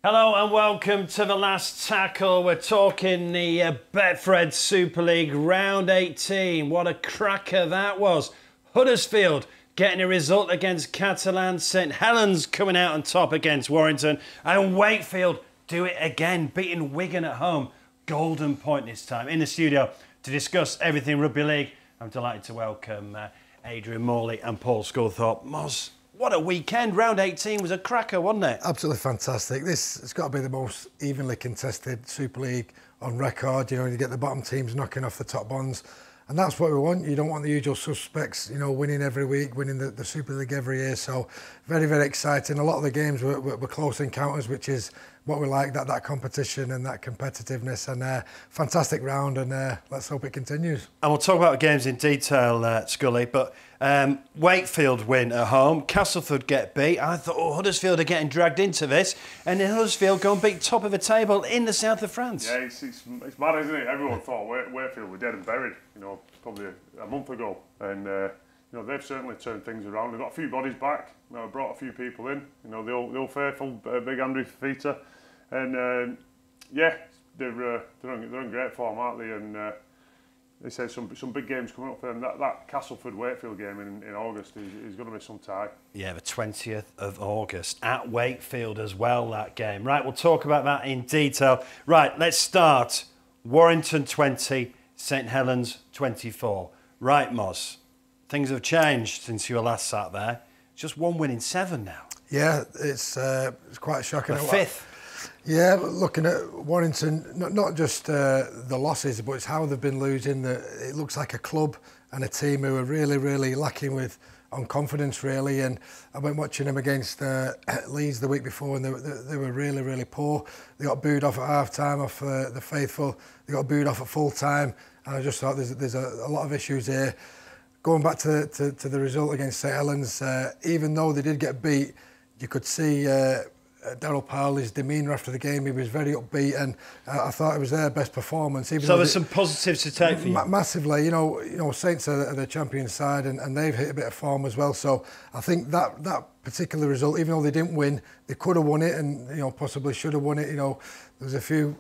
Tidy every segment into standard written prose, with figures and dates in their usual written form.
Hello and welcome to the last tackle. We're talking the Betfred Super League round 18. What a cracker that was. Huddersfield getting a result against Catalan. St Helens coming out on top against Warrington. And Wakefield do it again, beating Wigan at home. Golden point this time. In the studio to discuss everything rugby league, I'm delighted to welcome Adrian, Morley and Paul Sculthorpe. Moz, what a weekend. Round 18 was a cracker, wasn't it? Absolutely fantastic. This has got to be the most evenly contested Super League on record. You know, you get the bottom teams knocking off the top ones. And that's what we want. You don't want the usual suspects, you know, winning every week, winning the Super League every year. So very, very exciting. A lot of the games were close encounters, which is what we like, that competition and that competitiveness. And fantastic round, and let's hope it continues. And we'll talk about the games in detail, Scully, but Wakefield win at home, Castleford get beat. I thought, oh, Huddersfield are getting dragged into this, and then Huddersfield go and beat top of the table in the south of France. Yeah, it's mad, isn't it? Everyone thought Wakefield were dead and buried, you know, probably a month ago, and you know, they've certainly turned things around. They've got a few bodies back, you know, brought a few people in, you know, the old faithful, big Andrew Fafita, and yeah, they're in great form, aren't they? And they say some big games coming up for them. That Castleford-Wakefield game in August is going to be some tie. Yeah, the 20th of August at Wakefield as well, that game. Right, we'll talk about that in detail. Right, let's start. Warrington 20, St Helens 24. Right, Moz, things have changed since you were last sat there. Just one win in 7 now. Yeah, it's quite shocking. The 5th. Yeah, looking at Warrington, not just the losses, but it's how they've been losing. It looks like a club and a team who are really, really lacking on confidence, really. And I went watching them against Leeds the week before, and they were really, really poor. They got booed off at half-time off the faithful. They got booed off at full-time. And I just thought there's a lot of issues here. Going back to the result against St Helens, even though they did get beat, you could see Daryl Powell's demeanour after the game. He was very upbeat, and I thought it was their best performance. Even so there's some positives to take for you? Massively. You know, Saints are the champion side, and they've hit a bit of form as well. So I think that particular result, even though they didn't win, they could have won it, and you know, possibly should have won it. You know, there was a few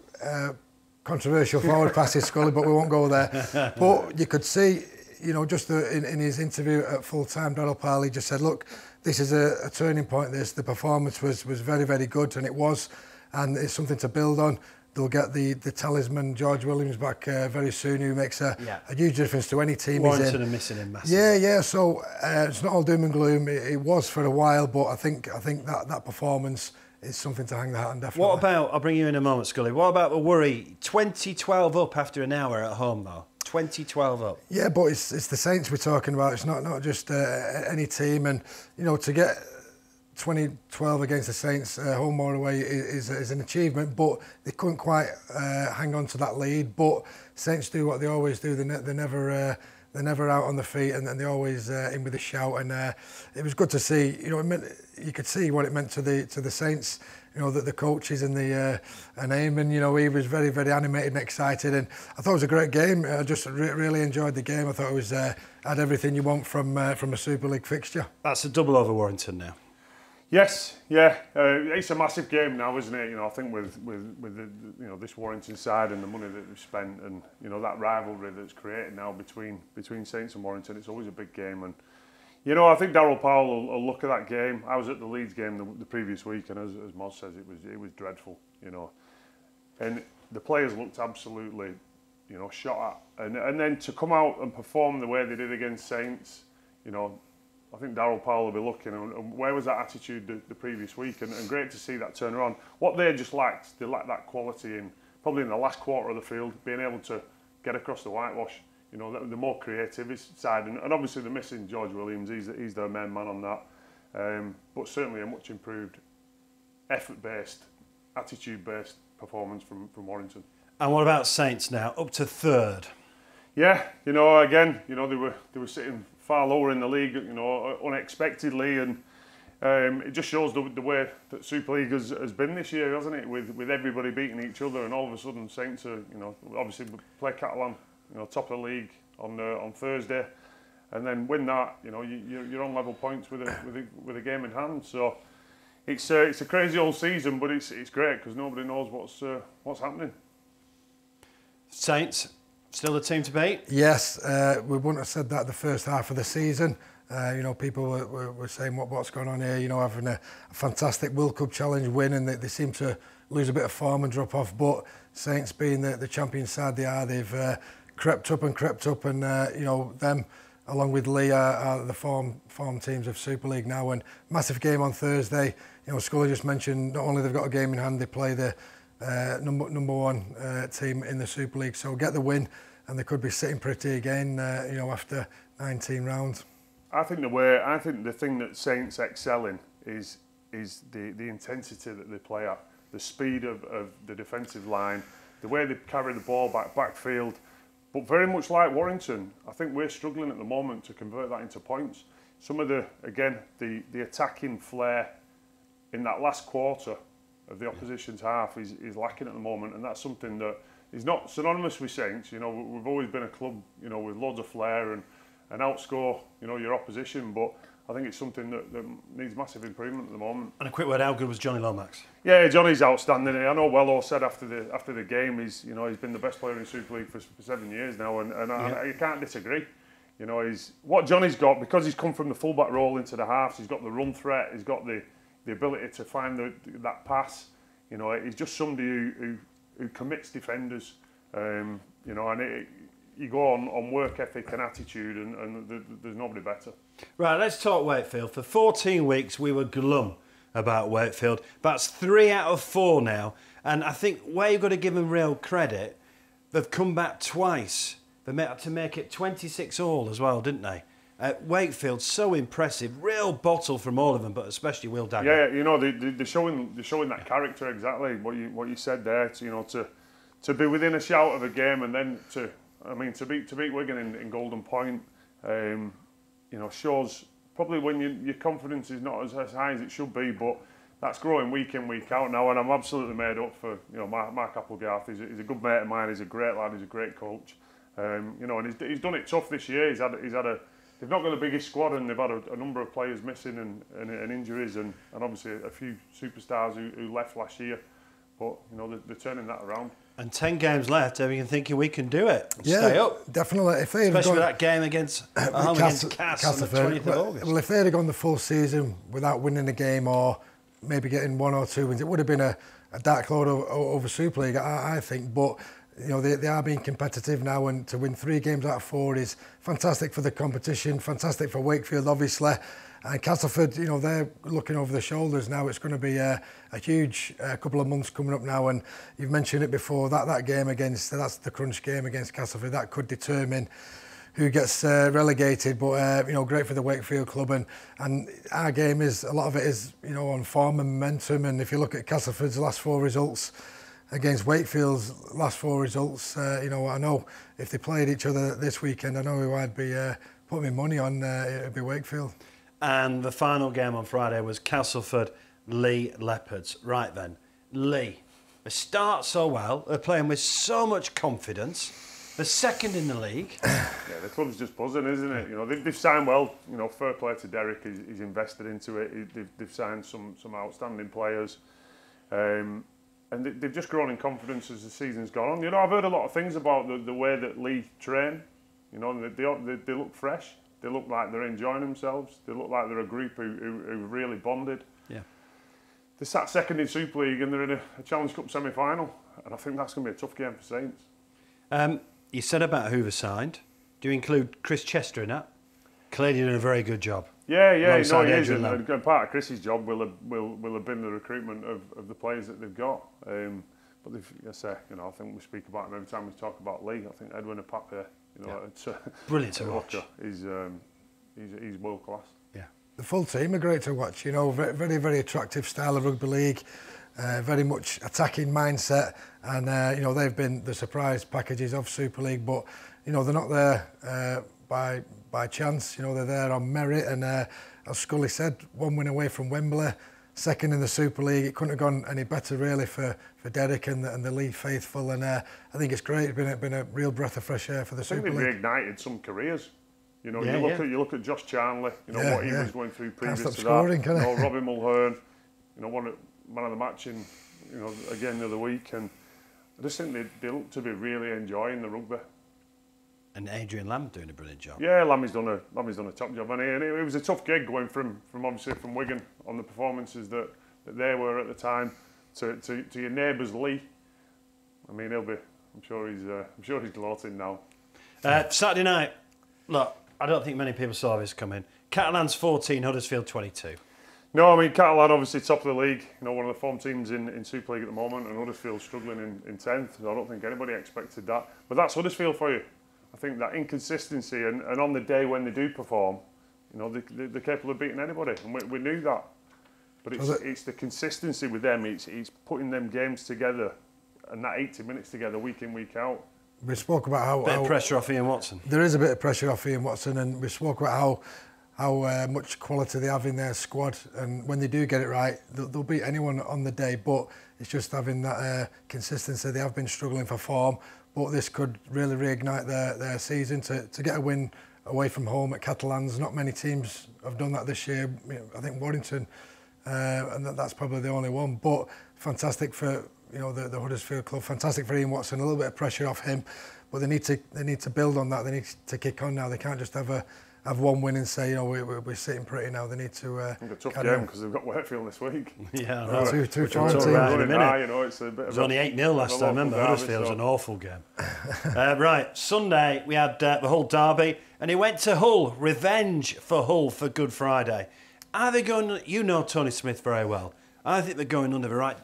controversial forward passes, Scully, but we won't go there. But you could see, you know, just in his interview at full time, Daryl Powell, he just said, look, this is a turning point. The performance was very, very good, and it was, and it's something to build on. They'll get the talisman George Williams back very soon, who makes a huge difference to any team he's in. Warrington are missing him massively. Yeah. So it's not all doom and gloom. It was for a while, but I think that performance is something to hang the hat on, definitely. What about, I'll bring you in a moment, Scully, what about the worry? 20-12 up after an hour at home, though. 20-12 up. Yeah, but it's the Saints we're talking about. It's not just any team, and you know, to get 20-12 against the Saints, home or away, is an achievement. But they couldn't quite hang on to that lead. But Saints do what they always do. They're never out on the feet, and they're always in with a shout. And it was good to see. You know, you could see what it meant to the Saints. You know, that the coaches and Eamon, you know, he was very, very animated and excited, and I thought it was a great game. I just really enjoyed the game. I thought it was had everything you want from a Super League fixture. That's a double over Warrington now. Yes, yeah, it's a massive game now, isn't it? You know, I think with the, you know, this Warrington side and the money that they've spent, and you know, that rivalry that's created now between Saints and Warrington, it's always a big game. And you know, I think Daryl Powell will look at that game. I was at the Leeds game the previous week, and as Moz says, it was dreadful, you know. And the players looked absolutely, you know, shot at. And then to come out and perform the way they did against Saints, you know, I think Daryl Powell will be looking, and where was that attitude the previous week? And great to see that turn around. What they just lacked, they lacked that quality probably in the last quarter of the field, being able to get across the whitewash. You know, the more creative side, and obviously they're missing George Williams. He's their main man on that. But certainly a much improved, effort-based, attitude-based performance from Warrington. And what about Saints now, up to 3rd? Yeah, you know, again, you know, they were sitting far lower in the league, you know, unexpectedly, and it just shows the way that Super League has been this year, hasn't it? With everybody beating each other, and all of a sudden Saints are, you know, obviously play Catalan, you know, top of the league on Thursday, and then win that. You know, you're on level points with a game in hand. So, it's a crazy old season, but it's great because nobody knows what's happening. Saints, still the team to beat? Yes, we wouldn't have said that the first half of the season. You know, people were saying what's going on here, you know, having a fantastic World Cup Challenge win, and they seem to lose a bit of form and drop off. But Saints, being the champion side they are, they've crept up, and you know, them along with Lee are the form teams of Super League now. And massive game on Thursday. You know, Scully just mentioned not only they've got a game in hand, they play the number one team in the Super League. So get the win, and they could be sitting pretty again. You know, after 19 rounds. I think the thing that Saints excel in is the intensity that they play at, the speed of the defensive line, the way they carry the ball backfield. But very much like Warrington, I think we're struggling at the moment to convert that into points. Some of the attacking flair in that last quarter of the opposition's half is lacking at the moment, and that's something that is not synonymous with Saints. You know, we've always been a club, you know, with loads of flair and outscore, you know, your opposition, but I think it's something that needs massive improvement at the moment. And a quick word, how good was Johnny Lomax? Yeah, Johnny's outstanding. I know Wello said after the game, he's been the best player in Super League for 7 years now, and I can't disagree. You know, what Johnny's got, because he's come from the fullback role into the halves, he's got the run threat, he's got the ability to find that pass. You know, he's just somebody who commits defenders. You know, and you go on work ethic and attitude, and there's nobody better. Right, let's talk Wakefield. For 14 weeks, we were glum about Wakefield. That's 3 out of 4 now. And I think where you've got to give them real credit, they've come back twice. They had to make it 26 all as well, didn't they? Wakefield, so impressive. Real bottle from all of them, but especially Will Dagger. Yeah, you know, they're showing that character exactly, what you said there. To be within a shout of a game, and then to beat Wigan in Golden Point, you know, shows probably when your confidence is not as high as it should be, but that's growing week in, week out now, and I'm absolutely made up for, you know, Mark Applegarth. He's a good mate of mine. He's a great lad. He's a great coach. You know, and he's done it tough this year. They've not got the biggest squad, and they've had a number of players missing and injuries, and obviously a few superstars who left last year. But you know, they're turning that around. And 10 games left, everyone thinking we can do it. Stay up. Definitely. Especially with that game against Cass on the 20th of August. Well, if they'd have gone the full season without winning a game, or maybe getting 1 or 2 wins, it would have been a dark cloud over Super League, I think. But you know, they are being competitive now, and to win 3 games out of 4 is fantastic for the competition, fantastic for Wakefield, obviously. And Castleford, you know, they're looking over their shoulders now. It's going to be a huge couple of months coming up now, and you've mentioned it before, that game that's the crunch game against Castleford, that could determine who gets relegated. But you know, great for the Wakefield club, and our game a lot of it is, you know, on form and momentum. And if you look at Castleford's last 4 results against Wakefield's last 4 results, you know, I know if they played each other this weekend, I know who I'd be putting my money on. It'd be Wakefield. And the final game on Friday was Castleford Lee Leopards. Right then, Lee, they start so well. They're playing with so much confidence. They're second in the league. Yeah, the club's just buzzing, isn't it? You know, they've signed well. You know, fair play to Derek. He's invested into it. They've signed some outstanding players, and they've just grown in confidence as the season's gone on. You know, I've heard a lot of things about the way that Lee train. You know, they look fresh. They look like they're enjoying themselves. They look like they're a group who really bonded. Yeah. They sat second in Super League, and they're in a Challenge Cup semi-final. And I think that's going to be a tough game for Saints. You said about who they signed. Do you include Chris Chester in that? Clearly doing a very good job. Yeah, he is. And part of Chris's job will have been the recruitment of the players that they've got. But you know, I think we speak about him every time we talk about Lee. I think Edwin Apape, you know, it's brilliant to watch. He's world class. Yeah, the full team are great to watch. You know, very very attractive style of rugby league, very much attacking mindset, and you know, they've been the surprise packages of Super League. But you know, they're not there by chance. You know, they're there on merit, and as Scully said, 1 win away from Wembley, second in the Super League. It couldn't have gone any better really for Derek and the Lee faithful, and I think it's great. It's been a real breath of fresh air for the Super League. They've reignited some careers. You know, you look at Josh Charnley. You know what he was going through previous to that. Scoring, you know, Robbie Mulhern. you know, won man of the match in, you know, again the other week, and I just think they look to be really enjoying the rugby. And Adrian Lamb doing a brilliant job. Yeah, Lammy's done a top job, and it was a tough gig going from obviously from Wigan on the performances that they were at the time to your neighbours Lee. I mean, I'm sure he's gloating now. Saturday night, look, I don't think many people saw this coming. Catalans 14, Huddersfield 22. No, I mean, Catalan obviously top of the league, you know, one of the form teams in Super League at the moment, and Huddersfield struggling in 10th. So I don't think anybody expected that. But that's Huddersfield for you. I think that inconsistency, and on the day when they do perform, you know, they're capable of beating anybody, and we knew that. But it's the consistency with them. It's putting them games together, and that 80 minutes together, week in, week out. We spoke about how... Bit of pressure off Ian Watson. There is a bit of pressure off Ian Watson, and we spoke about how much quality they have in their squad, and when they do get it right, they'll beat anyone on the day, but it's just having that consistency. They have been struggling for form, but this could really reignite their season to get a win away from home at Catalans. Not many teams have done that this year. You know, I think Warrington, and that's probably the only one, but fantastic for, you know, the Huddersfield club, fantastic for Ian Watson, a little bit of pressure off him, but they need to build on that. They need to kick on now. They can't just have one win and say, you know, we're sitting pretty now. They need to. I think a tough game because they've got Wakefield this week. Yeah, no. Two right in a minute. You know, it's a bit it was only 8-0 last time. Remember, Huddersfield was an awful game. Right, Sunday we had the Hull derby, and it went to Hull. Revenge for Hull for Good Friday. Are they going? You know Tony Smith very well. I think they're going in the right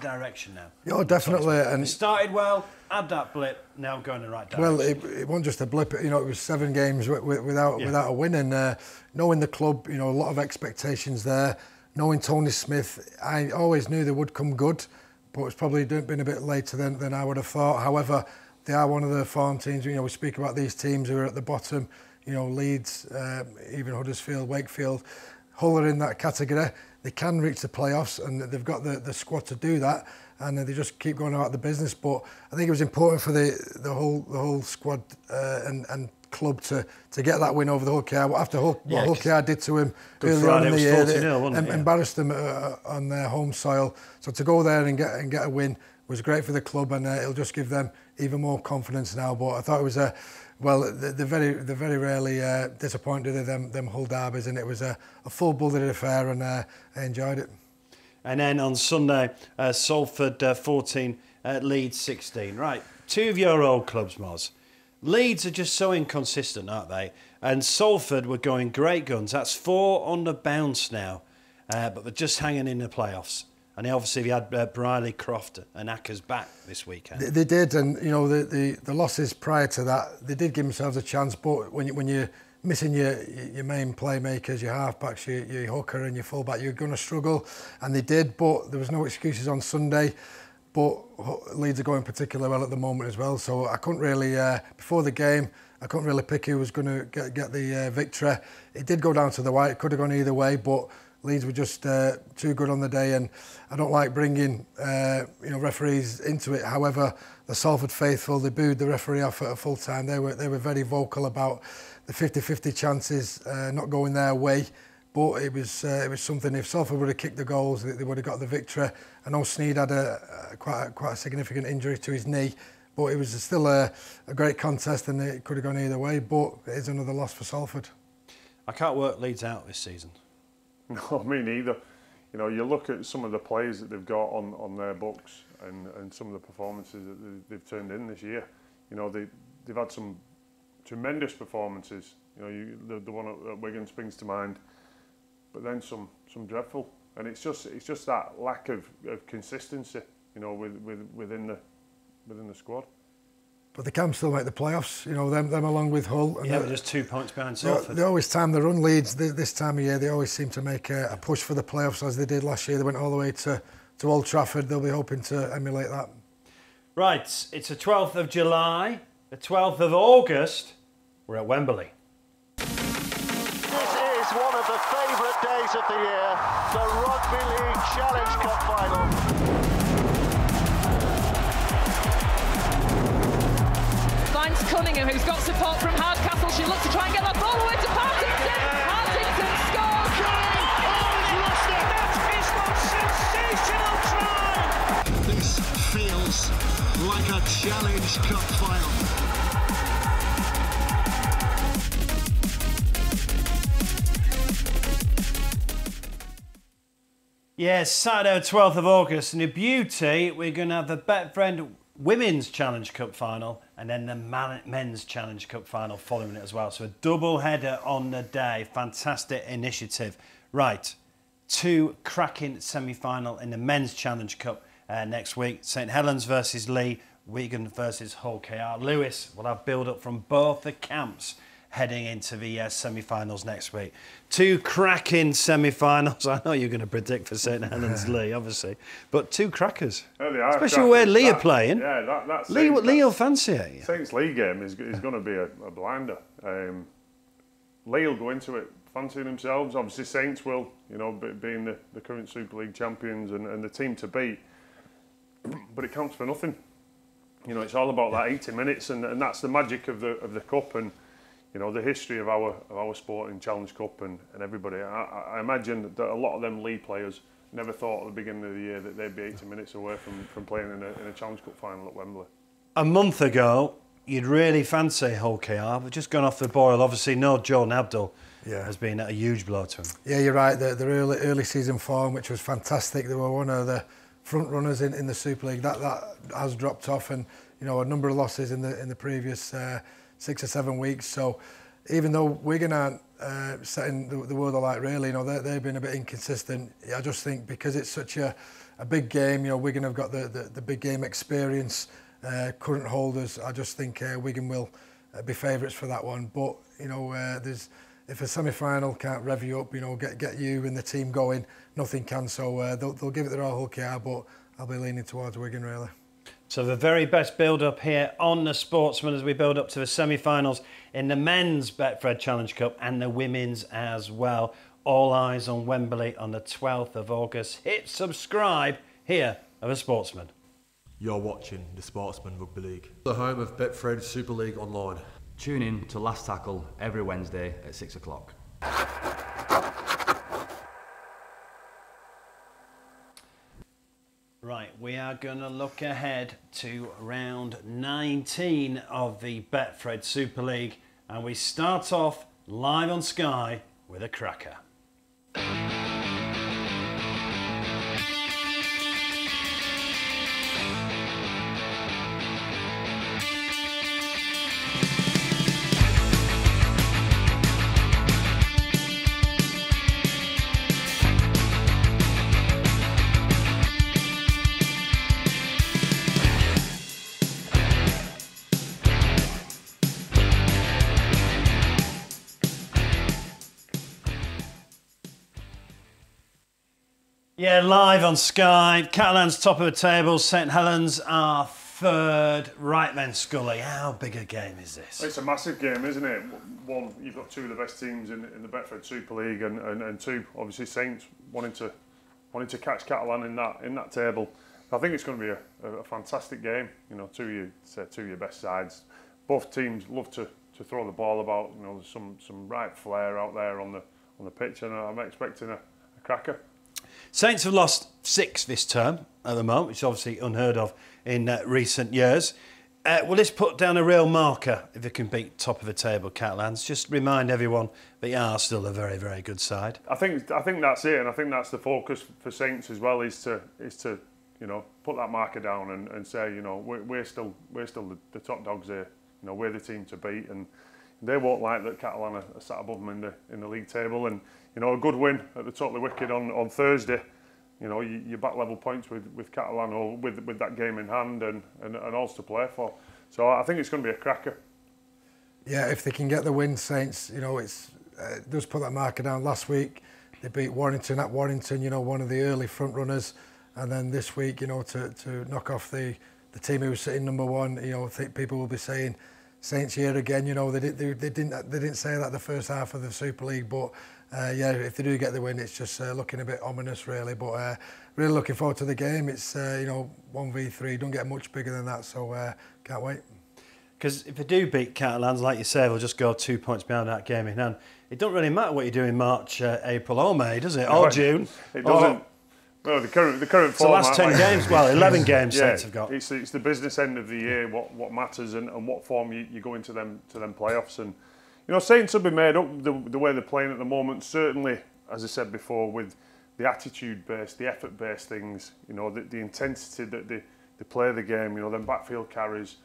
direction now. Yeah, definitely. And it started well, had that blip, now going in the right direction. Well, it wasn't just a blip. You know, it was 7 games without a win, and knowing the club, you know, a lot of expectations there. Knowing Tony Smith, I always knew they would come good, but it's probably been a bit later than I would have thought. However, they are one of the form teams. You know, we speak about these teams who are at the bottom. You know, Leeds, even Huddersfield, Wakefield. Hull are in that category. They can reach the playoffs, and they've got the squad to do that, and they just keep going about the business. But I think it was important for the whole squad and club to get that win over the Hull KR. After what Hull KR did to him early on in the year, they embarrassed them on their home soil. So to go there and get a win was great for the club, and it'll just give them even more confidence now. But I thought it was they're very rarely disappointed in them Hull derbies, and it was a full-blooded affair, and I enjoyed it. And then on Sunday, Salford 14, Leeds 16. Right, 2 of your old clubs, Moz. Leeds are just so inconsistent, aren't they? And Salford were going great guns. That's 4 on the bounce now, but they're just hanging in the playoffs. And obviously we had Briley, Croft and Ackers back this weekend. They did, and you know the losses prior to that, they did give themselves a chance. But when you're missing your main playmakers, your halfbacks, your hooker and your fullback, you're going to struggle. And they did, but there was no excuses on Sunday. But Leeds are going particularly well at the moment as well. So I couldn't really before the game, I couldn't really pick who was going to get the victory. It did go down to the wire. It could have gone either way, but Leeds were just too good on the day, and I don't like bringing referees into it. However, the Salford faithful, they booed the referee off at a full time. They were very vocal about the 50-50 chances not going their way, but it was something. If Salford would have kicked the goals, they would have got the victory. I know Sneed had quite a significant injury to his knee, but it was still a great contest, and it could have gone either way. But it is another loss for Salford. I can't work Leeds out this season. No, me neither. You know, you look at some of the players that they've got on their books and some of the performances that they've turned in this year. You know, they've had some tremendous performances. You know, the one at Wigan springs to mind, but then some dreadful. And it's just that lack of consistency. You know, within the squad. But they can still make the playoffs, you know, them along with Hull. And yeah, but just 2 points behind Salford. They always time the run. Leeds this time of year, they always seem to make a push for the playoffs, as they did last year. They went all the way to Old Trafford. They'll be hoping to emulate that. Right, it's the 12th of July, the 12th of August. We're at Wembley. This is one of the favourite days of the year, the Rugby League Challenge Cup final. Cunningham, who's got support from Hardcastle. She looks to try and get that ball away to Partington. Partington scores! That is Islam Challenge Cup final. Yes, Saturday, 12th of August, and the beauty, we're going to have the Betfred Women's Challenge Cup final and then the Men's Challenge Cup final following it as well. So a double header on the day. Fantastic initiative. Right, 2 cracking semi-final in the Men's Challenge Cup next week. St Helens versus Lee, Wigan versus Hull KR. Lewis will have build-up from both the camps heading into the semi-finals next week. 2 cracking semi-finals. I know you're going to predict for St Helens Lee, obviously, but 2 crackers. Oh, they are, especially where Lee are playing. Yeah, that's Lee will fancy it. Saints Lee game is going to be a blinder. Lee will go into it fancying themselves. Obviously, Saints will, you know, being the current Super League champions and the team to beat. But it counts for nothing. You know, it's all about that 80 minutes, and that's the magic of the cup and, you know, the history of our sport in Challenge Cup and everybody. I imagine that a lot of them League players never thought at the beginning of the year that they'd be 80 minutes away from playing in a Challenge Cup final at Wembley. A month ago, you'd really fancy Hull KR, but just gone off the boil. Obviously, no Jordan Abdul has been a huge blow to him. Yeah, you're right. The early season form, which was fantastic. They were one of the front runners in the Super League. That has dropped off, and you know, a number of losses in the previous 6 or 7 weeks. So even though Wigan aren't setting the world alight, really, you know, they've been a bit inconsistent. I just think because it's such a big game, you know, Wigan have got the big game experience, current holders. I just think Wigan will be favourites for that one. But you know, if a semi-final can't rev you up, you know, get you and the team going, nothing can. So they'll give it their all, Hull KR, but I'll be leaning towards Wigan, really. So the very best build-up here on the Sportsman as we build up to the semi-finals in the Men's Betfred Challenge Cup and the Women's as well. All eyes on Wembley on the 12th of August. Hit subscribe here at the Sportsman. You're watching the Sportsman Rugby League, the home of Betfred Super League Online. Tune in to Last Tackle every Wednesday at 6 o'clock. Right, we are going to look ahead to round 19 of the Betfred Super League, and we start off live on Sky with a cracker. Yeah, live on Sky. Catalan's top of the table. St Helens are third. Right then, Scully, how big a game is this? It's a massive game, isn't it? One, you've got 2 of the best teams in the Betfred Super League, and 2, obviously Saints wanting to catch Catalan in that table. I think it's going to be a fantastic game. You know, 2 of your best sides. Both teams love to throw the ball about. You know, there's some right flair out there on the pitch, and I'm expecting a cracker. Saints have lost 6 this term at the moment, which is obviously unheard of in recent years. Will this put down a real marker if they can beat top of the table Catalans? Just remind everyone they are still a very, very good side. I think that's it, and I think that's the focus for Saints as well, is to you know, put that marker down and say, you know, we're still the top dogs here. You know, we're the team to beat, and they won't like that Catalan are sat above them in the league table. And you know, a good win at the top of the wicket on Thursday, you know, you back level points with Catalan, or with that game in hand and all to play for. So I think it's going to be a cracker. Yeah, if they can get the win, Saints, you know, it's does put that marker down. Last week they beat Warrington at Warrington, you know, one of the early front runners, and then this week, you know, to knock off the team who was sitting number 1, you know, I think people will be saying Saints here again. You know, they didn't say that the first half of the Super League, but yeah, if they do get the win, it's just looking a bit ominous, really. But really looking forward to the game. It's you know, 1v3, don't get much bigger than that, so can't wait. Because if they do beat Catalans, like you say, they'll just go 2 points behind that game in hand. It don't really matter what you do in March, April or May, does it? Or June. It doesn't. Well, the current format. So last 10 games, well, 11 games Saints have got. It's the business end of the year, what matters, and what form you go into them playoffs. And you know, Saints will be made up the way they're playing at the moment. Certainly, as I said before, with the attitude-based, the effort-based things. You know, the intensity that they play the game. You know, them backfield carries.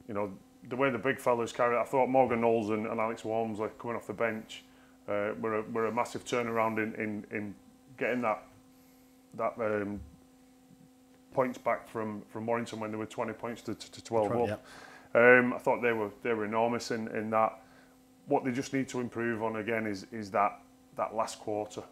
You know, the way the big fellas carry it. I thought Morgan Knowles and Alex Walmsley coming off the bench were a massive turnaround in getting that points back from Warrington when they were 20 points to 12 up. Yeah. I thought they were enormous in that. What they just need to improve on again is that last quarter.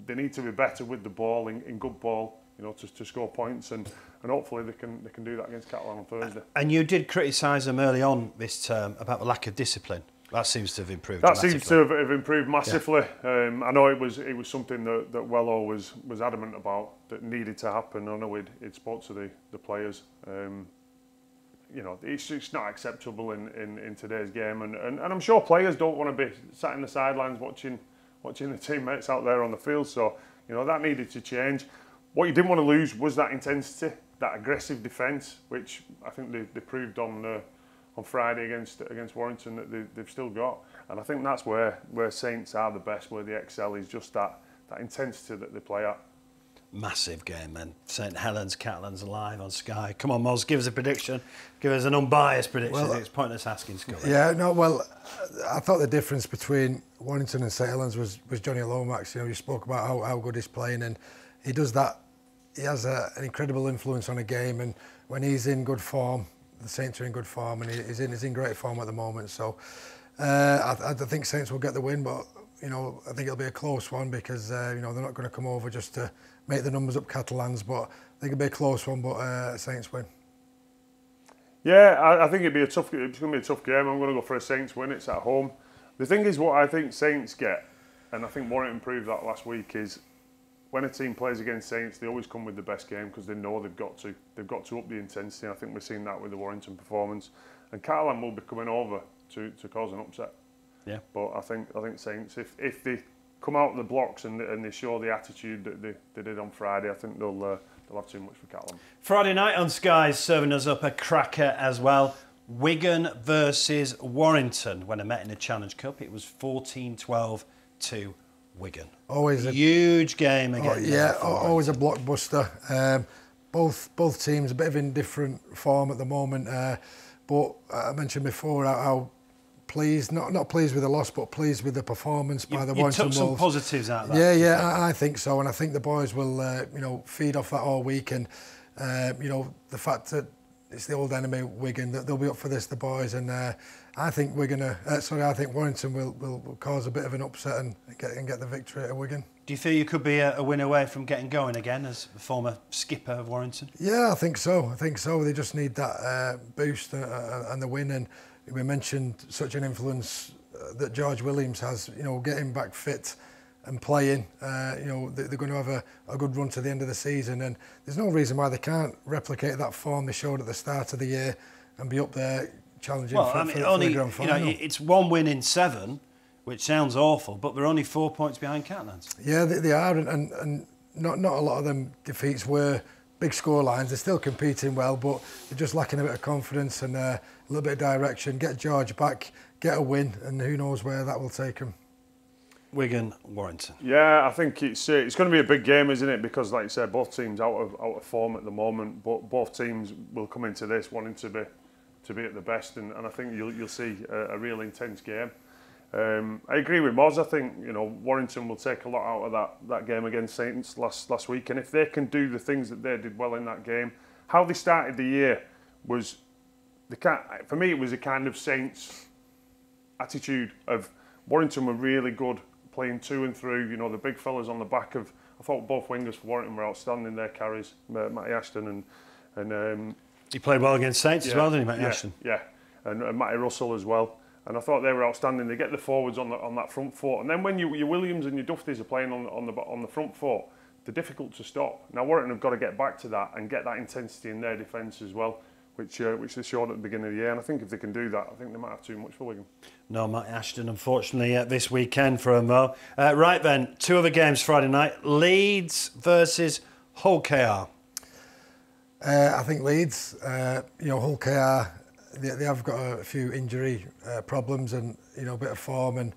They need to be better with the ball in good ball, you know, to score points, and hopefully they can do that against Catalan on Thursday. And you did criticise them early on this term about the lack of discipline. That seems to have improved. That seems to have improved massively. Yeah. I know it was something that Wello was adamant about, that needed to happen. I know he'd spoke to the players. You know, it's not acceptable in today's game, and I'm sure players don't want to be sat in the sidelines watching the teammates out there on the field. So you know that needed to change. What you didn't want to lose was that intensity, that aggressive defence, which I think they proved on Friday against Warrington that they've still got. And I think that's where Saints are the best, where they excel, is just that intensity that they play at. Massive game, man. St Helens, Catalans live on Sky. Come on, Moz, give us a prediction. Give us an unbiased prediction. Well, it's pointless asking Scully. Yeah, no, well, I thought the difference between Warrington and St Helens was Johnny Lomax. You know, you spoke about how good he's playing, and he does that. He has an incredible influence on a game, and when he's in good form, the Saints are in good form, and he's in great form at the moment. So I think Saints will get the win, but you know, I think it'll be a close one because you know, they're not going to come over just to make the numbers up Catalans, but I think it'll be a close one, but Saints win. Yeah, I think it's going to be a tough game. I'm going to go for a Saints win. It's at home. The thing is, what I think Saints get, and I think Warrington proved that last week, is when a team plays against Saints, they always come with the best game because they know they've got to up the intensity. And I think we've seen that with the Warrington performance. And Catalan will be coming over to cause an upset. Yeah. But I think Saints, if they come out of the blocks and they show the attitude that they did on Friday, I think they'll have too much for Catalan. Friday night on Sky serving us up a cracker as well. Wigan versus Warrington. When I met in the Challenge Cup, it was 14-12 to Wigan. Always a huge game again. Always a blockbuster. Both teams a bit of indifferent form at the moment, but I mentioned before how pleased, not pleased with the loss, but pleased with the performance by the Warrington Wolves. You took some positives out of that. Yeah, I think so, and I think the boys will you know, feed off that all week, and you know, the fact that it's the old enemy Wigan, that they'll be up for this, the boys, and I think I think Warrington will cause a bit of an upset and get the victory at Wigan. Do you feel you could be a win away from getting going again as a former skipper of Warrington? Yeah, I think so. They just need that boost and the win. And we mentioned such an influence that George Williams has. You know, getting back fit and playing. You know, they're going to have a good run to the end of the season, and there's no reason why they can't replicate that form they showed at the start of the year and be up there challenging for the grand final. You know, it's 1 win in 7. Which sounds awful, but they're only 4 points behind Catalans. Yeah, they are, and not a lot of them defeats were big score lines. They're still competing well, but they're just lacking a bit of confidence and a little bit of direction. Get George back, get a win, and who knows where that will take them. Wigan, Warrington. Yeah, I think it's going to be a big game, isn't it? Because, like you said, both teams out of form at the moment, but both teams will come into this wanting to be at the best, and I think you'll see a real intense game. I agree with Moz. I think, you know, Warrington will take a lot out of that game against Saints last week, and if they can do the things that they did well in that game, how they started the year was for me it was a kind of Saints attitude of Warrington were really good playing to and through. You know, the big fellas on the back of. I thought both wingers for Warrington were outstanding. Their carries, Matty Ashton and he played well against Saints as well, didn't he, Matty Ashton? Yeah, and Matty Russell as well. And I thought they were outstanding. They get the forwards on that front foot, and then when your Williams and your Dufties are playing on the front foot, they're difficult to stop. Now Warrington have got to get back to that and get that intensity in their defence as well, which they showed at the beginning of the year. And I think if they can do that, I think they might have too much for Wigan. No Matt Ashton, unfortunately, this weekend for him, though. Right then, 2 other games Friday night. Leeds versus Hull KR. I think Leeds, Hull KR, they have got a few injury problems and, a bit of form. And,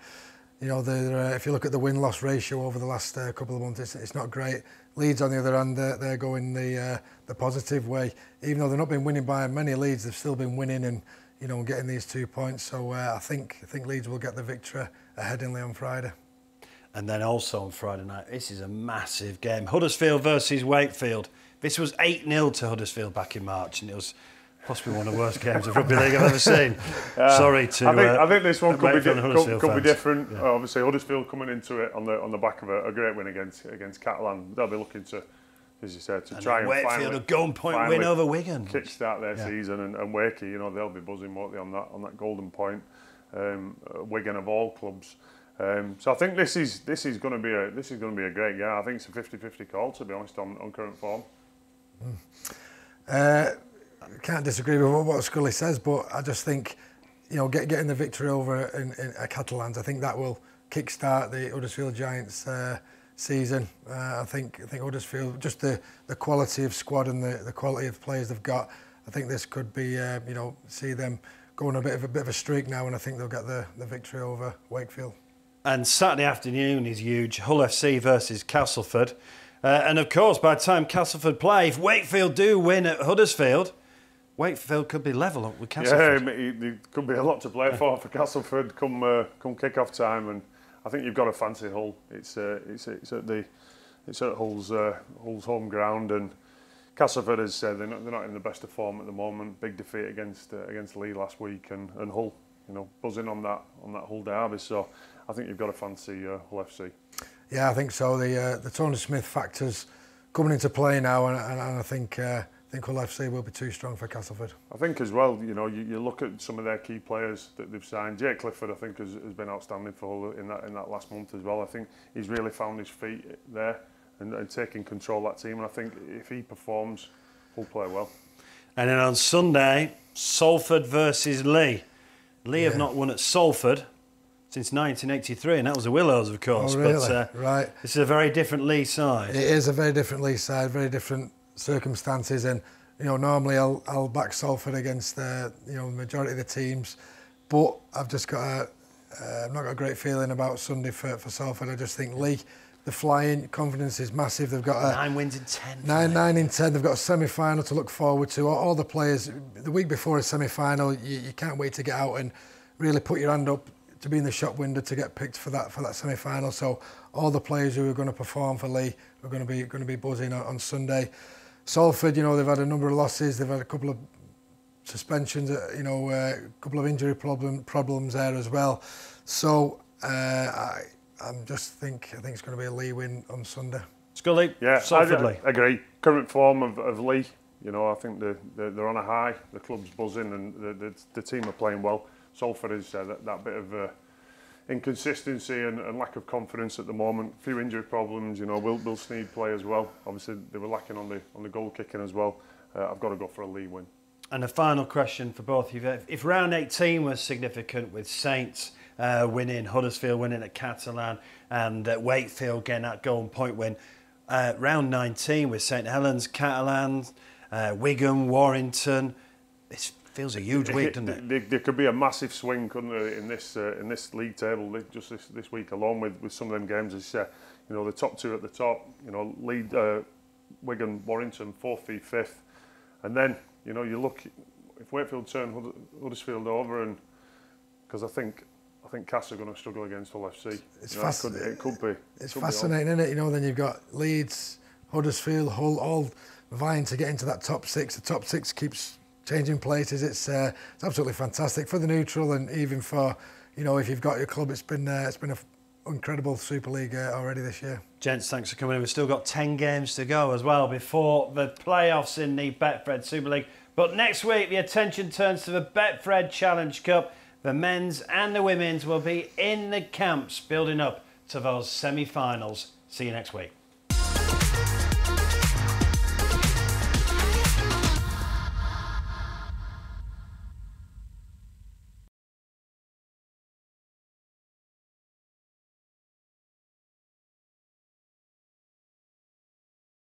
if you look at the win-loss ratio over the last couple of months, it's not great. Leeds, on the other hand, they're going the positive way. Even though they've not been winning by many leads, they've still been winning and, getting these 2 points. So I think Leeds will get the victory at Headingley on Friday. And then also on Friday night, this is a massive game. Huddersfield versus Wakefield. This was 8-0 to Huddersfield back in March, and it was possibly one of the worst games of Rugby League I've ever seen. Sorry to I think this one could be different. Yeah. Obviously, Huddersfield coming into it on the back of a great win against Catalan. They'll be looking to, as you said, to try and Wakefield, a goal point win over Wigan. Kickstart their season, and Wakey, they'll be buzzing, won't they, on that golden point. Wigan of all clubs. So I think this is going to be a great game. I think it's a 50-50 call, to be honest, on current form. Can't disagree with what Scully says, but I just think, getting the victory over in Catalans, I think that will kickstart the Huddersfield Giants season. I think Huddersfield, just the quality of squad and the quality of players they've got, I think this could be, see them go on a bit of a streak now, and I think they'll get the victory over Wakefield. And Saturday afternoon is huge. Hull FC versus Castleford. And of course, by the time Castleford play, if Wakefield do win at Huddersfield, Wakefield could be level up with Castleford. Yeah, there could be a lot to play for Castleford come kick-off time, and I think you've got to fancy Hull. It's at Hull's home ground, and Castleford, as said, they're not in the best of form at the moment. Big defeat against Lee last week, and Hull, buzzing on that Hull derby. So I think you've got to fancy Hull FC. Yeah, I think so. The Tony Smith factors coming into play now, and I think Hull FC will be too strong for Castleford. I think as well, you look at some of their key players that they've signed. Jake Clifford, I think, has been outstanding for Hull in that last month as well. I think he's really found his feet there and taking control of that team. And I think if he performs, Hull play well. And then on Sunday, Salford versus Lee. Lee have not won at Salford since 1983, and that was the Willows, of course. Oh, really? But right. This is a very different Lee side. It is a very different Lee side, very different circumstances, and normally I'll back Salford against the majority of the teams, but I've just got I've not got a great feeling about Sunday for Salford. I just think Lee, the flying confidence is massive. They've got 9 wins in 10. 9 in 10. They've got a semi-final to look forward to. All the players, the week before a semi-final, you can't wait to get out and really put your hand up to be in the shop window to get picked for that semi-final. So all the players who are going to perform for Lee are going to be buzzing on Sunday. Salford, they've had a number of losses. They've had a couple of suspensions, a couple of injury problems there as well. So I think it's going to be a Lee win on Sunday. Scully, Salford Lee. I agree. Current form of Lee, I think they're on a high. The club's buzzing and the team are playing well. Salford is that bit of inconsistency and lack of confidence at the moment. A few injury problems, Will Sneed play as well. Obviously, they were lacking on the goal kicking as well. I've got to go for a Lee win. And a final question for both of you. If round 18 was significant with Saints winning, Huddersfield winning at Catalan and Wakefield getting that golden point win, round 19 with St Helens, Catalan, Wigan, Warrington, this feels a huge week, doesn't it? There could be a massive swing, couldn't there, in this league table just this week alone with some of them games. As you say, the top two at the top, lead Wigan, Warrington, 4th v 5th, and then you look if Wakefield turn Huddersfield over, and because I think Cass are going to struggle against Hull FC. It's fascinating. It could be. It's fascinating, isn't it? Then you've got Leeds, Huddersfield, Hull, all vying to get into that top 6. The top 6 keeps changing places. It's absolutely fantastic for the neutral, and even for if you've got your club. It's been an incredible Super League already this year. Gents, thanks for coming in. We've still got 10 games to go as well before the playoffs in the Betfred Super League. But next week the attention turns to the Betfred Challenge Cup. The men's and the women's will be in the camps building up to those semi-finals. See you next week.